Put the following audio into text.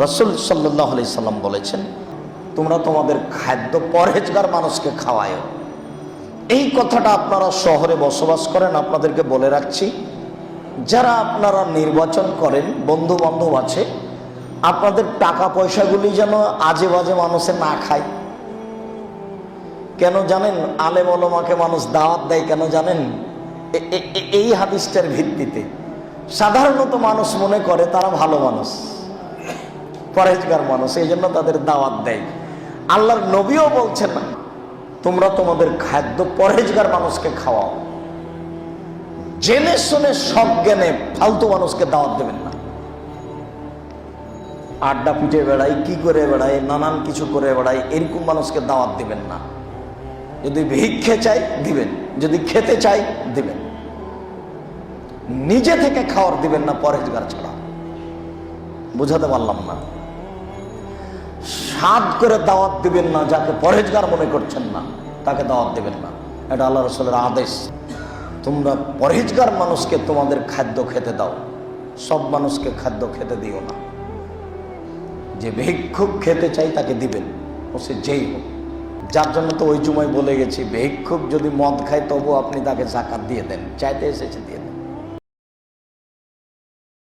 রাসূল সাল্লাল্লাহু আলাইহি সাল্লাম বলেছেন, তোমরা তোমাদের খাদ্য পরহেজগার মানুষকে খাওয়ায়। এই কথাটা আপনারা শহরে বসবাস করেন, আপনাদেরকে বলে রাখছি, যারা আপনারা নির্বাচন করেন, বন্ধু বান্ধব আছে, আপনাদের টাকা পয়সাগুলি যেন আজে বাজে মানুষে না খায়। কেন জানেন? আলেম ওলামাকে মানুষ দাওয়াত দেয় কেন জানেন? এই হাদিসটার ভিত্তিতে সাধারণত মানুষ মনে করে তারা ভালো মানুষ, পরহেজগার মানুষ, এই জন্য তাদের দাওয়াত দেয়। আল্লাহর নবীও বলছেন না, তোমরা তোমাদের খাদ্য পরহেজগার মানুষকে খাওয়াও। জেনে শুনে সব জ্ঞানে ফালতু মানুষকে দাওয়াত দেবেন না। আড্ডা পিটে বেড়াই, কি করে বেড়াই, নানান কিছু করে বেড়াই, এরকম মানুষকে দাওয়াত দিবেন না। যদি ভিক্ষে চাই দিবেন, যদি খেতে চাই দিবেন, নিজে থেকে খাওয়ার দিবেন না পরহেজগার ছাড়া। বুঝাতে পারলাম না? সাদ করে দাওয়াত দিবেন না, যাকে পরহেজগার মনে করছেন না তাকে দাওয়াত দিবেন না। এটা আল্লাহ রাসূলের আদেশ। তোমরা পরহেজগার মানুষকে তোমাদের খাদ্য খেতে দাও, সব মানুষকে খাদ্য খেতে দিও না। যে ভিক্ষুক খেতে চাই তাকে দিবেন, ও সে যেই হোক। যার জন্য তো ওই জুমায় বলে গেছি, ভিক্ষুক যদি মদ খায় তবু আপনি তাকে যাকাত দিয়ে দেন, চাইতে এসেছে দিয়ে দেন।